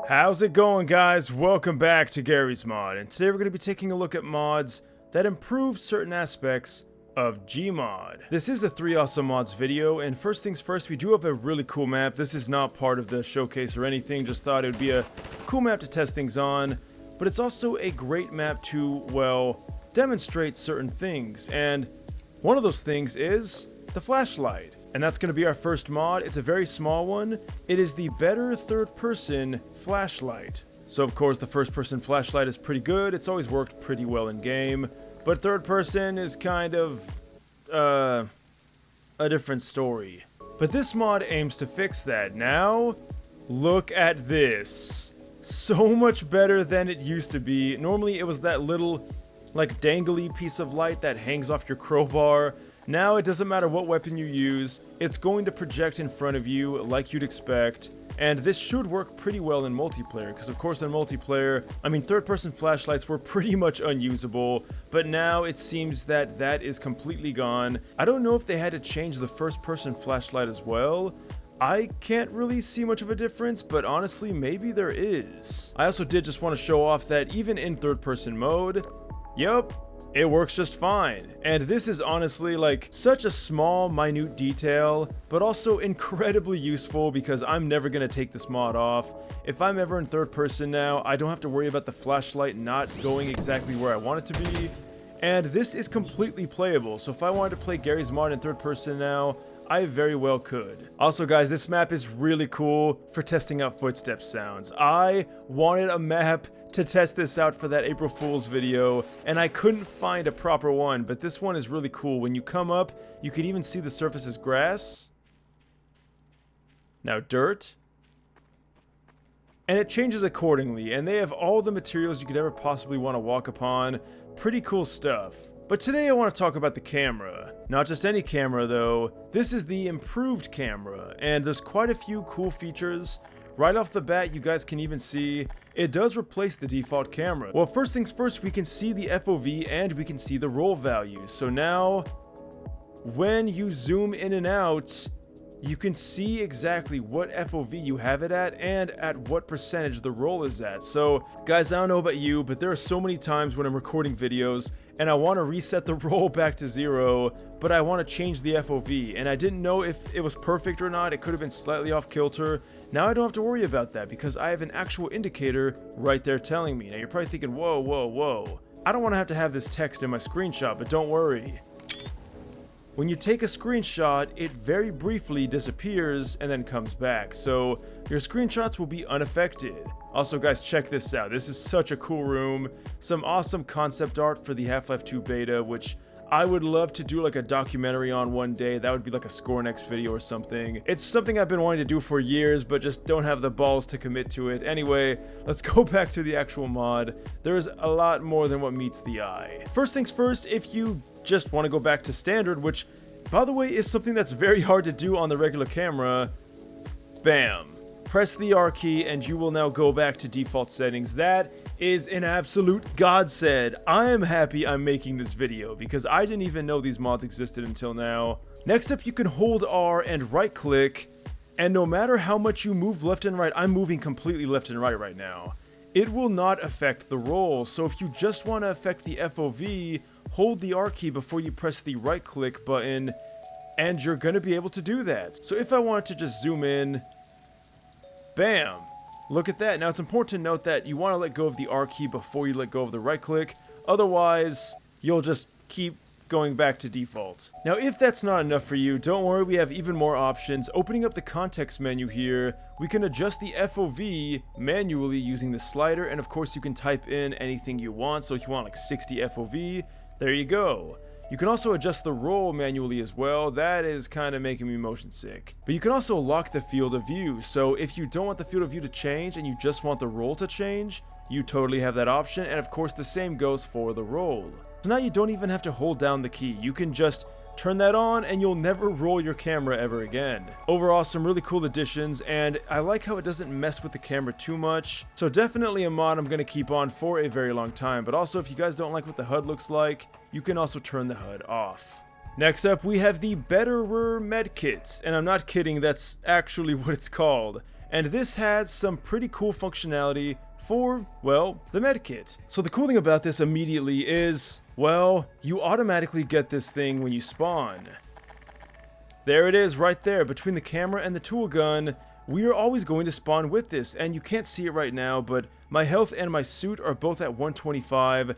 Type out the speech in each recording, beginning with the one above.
How's it going, guys? Welcome back to Garry's Mod, and today we're going to be taking a look at mods that improve certain aspects of gmod. This is a 3 awesome mods video, and first things first, we do have a really cool map. This is not part of the showcase or anything, just thought it would be a cool map to test things on, but it's also a great map to, well, demonstrate certain things, and one of those things is the flashlight. And that's going to be our first mod. It's a very small one. It is the better third-person flashlight. So of course the first-person flashlight is pretty good. It's always worked pretty well in game. But third-person is kind of a different story. But this mod aims to fix that. Now, look at this. So much better than it used to be. Normally it was that little, like, dangly piece of light that hangs off your crowbar. Now it doesn't matter what weapon you use, it's going to project in front of you like you'd expect, and this should work pretty well in multiplayer, because of course in multiplayer, third-person flashlights were pretty much unusable, but now it seems that that is completely gone. I don't know if they had to change the first-person flashlight as well. I can't really see much of a difference, but honestly, maybe there is. I also did just want to show off that even in third-person mode, yup, it works just fine. And this is honestly like such a small, minute detail, but also incredibly useful because I'm never gonna take this mod off. If I'm ever in third person now, I don't have to worry about the flashlight not going exactly where I want it to be. And this is completely playable, so if I wanted to play Garry's mod in third person now, I very well could. Also guys, this map is really cool for testing out footstep sounds. I wanted a map to test this out for that April Fool's video, and I couldn't find a proper one, but this one is really cool. When you come up, you can even see the surface is grass. Now dirt. And it changes accordingly, and they have all the materials you could ever possibly want to walk upon. Pretty cool stuff. But today I want to talk about the camera. Not just any camera though, this is the improved camera, and there's quite a few cool features. Right off the bat, you guys can even see, it does replace the default camera. Well, first things first, we can see the FOV and we can see the roll values. So now, when you zoom in and out, you can see exactly what FOV you have it at and at what percentage the roll is at. So guys, I don't know about you, but there are so many times when I'm recording videos and I want to reset the roll back to 0, but I want to change the FOV, and I didn't know if it was perfect or not. It could have been slightly off kilter. Now I don't have to worry about that because I have an actual indicator right there telling me. Now you're probably thinking, whoa, whoa, whoa. I don't want to have this text in my screenshot, but don't worry. When you take a screenshot, it very briefly disappears and then comes back, so your screenshots will be unaffected. Also guys, check this out. This is such a cool room. Some awesome concept art for the Half-Life 2 beta, which I would love to do like a documentary on one day. That would be like a Score Next video or something. It's something I've been wanting to do for years, but just don't have the balls to commit to it. Anyway, let's go back to the actual mod. There's a lot more than what meets the eye. First things first, if you just want to go back to standard, which by the way is something that's very hard to do on the regular camera, bam. Press the R key and you will now go back to default settings. That is an absolute godsend. I am happy I'm making this video because I didn't even know these mods existed until now. Next up, you can hold R and right click, and no matter how much you move left and right, I'm moving completely left and right now, it will not affect the roll. So if you just want to affect the FOV, hold the R key before you press the right click button, and you're going to be able to do that. So if I wanted to just zoom in, bam, look at that. Now it's important to note that you want to let go of the R key before you let go of the right click, otherwise you'll just keep going back to default. Now if that's not enough for you, don't worry, we have even more options. Opening up the context menu here, we can adjust the FOV manually using the slider, and of course you can type in anything you want. So if you want like 60 FOV, there you go. You can also adjust the roll manually as well. That is kind of making me motion sick. But you can also lock the field of view. So if you don't want the field of view to change and you just want the roll to change, you totally have that option. And of course the same goes for the roll. So now you don't even have to hold down the key. You can just turn that on and you'll never roll your camera ever again. Overall, some really cool additions, and I like how it doesn't mess with the camera too much. So definitely a mod I'm going to keep on for a very long time. But also, if you guys don't like what the HUD looks like, you can also turn the HUD off. Next up, we have the R Medkit, and I'm not kidding, that's actually what it's called. and this has some pretty cool functionality for, well, the medkit. So the cool thing about this immediately is, well, you automatically get this thing when you spawn. There it is right there between the camera and the tool gun. We are always going to spawn with this, and you can't see it right now, but my health and my suit are both at 125.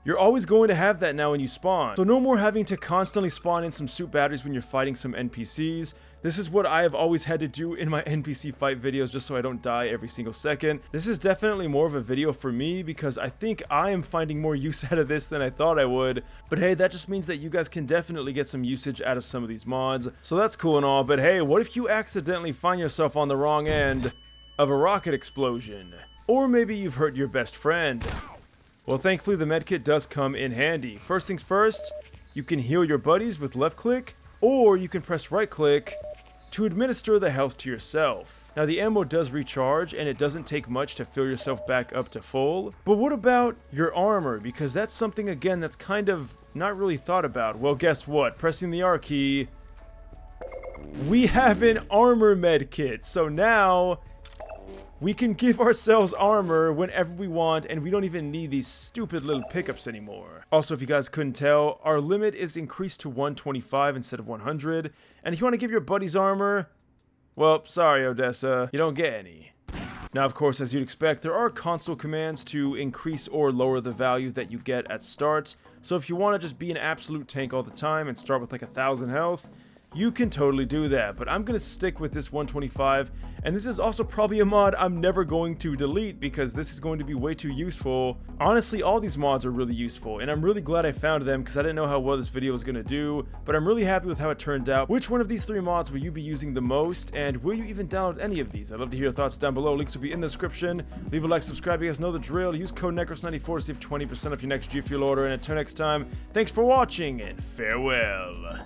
You're always going to have that now when you spawn. So no more having to constantly spawn in some suit batteries when you're fighting some NPCs. This is what I have always had to do in my NPC fight videos just so I don't die every single second. This is definitely more of a video for me because I think I am finding more use out of this than I thought I would. But hey, that just means that you guys can definitely get some usage out of some of these mods. So that's cool and all, but hey, what if you accidentally find yourself on the wrong end of a rocket explosion? Or maybe you've hurt your best friend. Well, thankfully the medkit does come in handy. First things first, you can heal your buddies with left click, or you can press right click to administer the health to yourself. Now the ammo does recharge, and it doesn't take much to fill yourself back up to full. But what about your armor? Because that's something, again, that's kind of not really thought about. Well, guess what? Pressing the R key, we have an armor medkit. So now we can give ourselves armor whenever we want, and we don't even need these stupid little pickups anymore. Also, if you guys couldn't tell, our limit is increased to 125 instead of 100. And if you want to give your buddies armor, well, sorry, Odessa, you don't get any. Now, of course, as you'd expect, there are console commands to increase or lower the value that you get at start. So if you want to just be an absolute tank all the time and start with like 1,000 health, you can totally do that, but I'm going to stick with this 125, and this is also probably a mod I'm never going to delete because this is going to be way too useful. Honestly, all these mods are really useful, and I'm really glad I found them because I didn't know how well this video was going to do, but I'm really happy with how it turned out. Which one of these 3 mods will you be using the most, and will you even download any of these? I'd love to hear your thoughts down below. Links will be in the description. Leave a like, subscribe, you guys know the drill. Use code NecrosVideos to save 20% off your next G Fuel order, and until next time, thanks for watching, and farewell.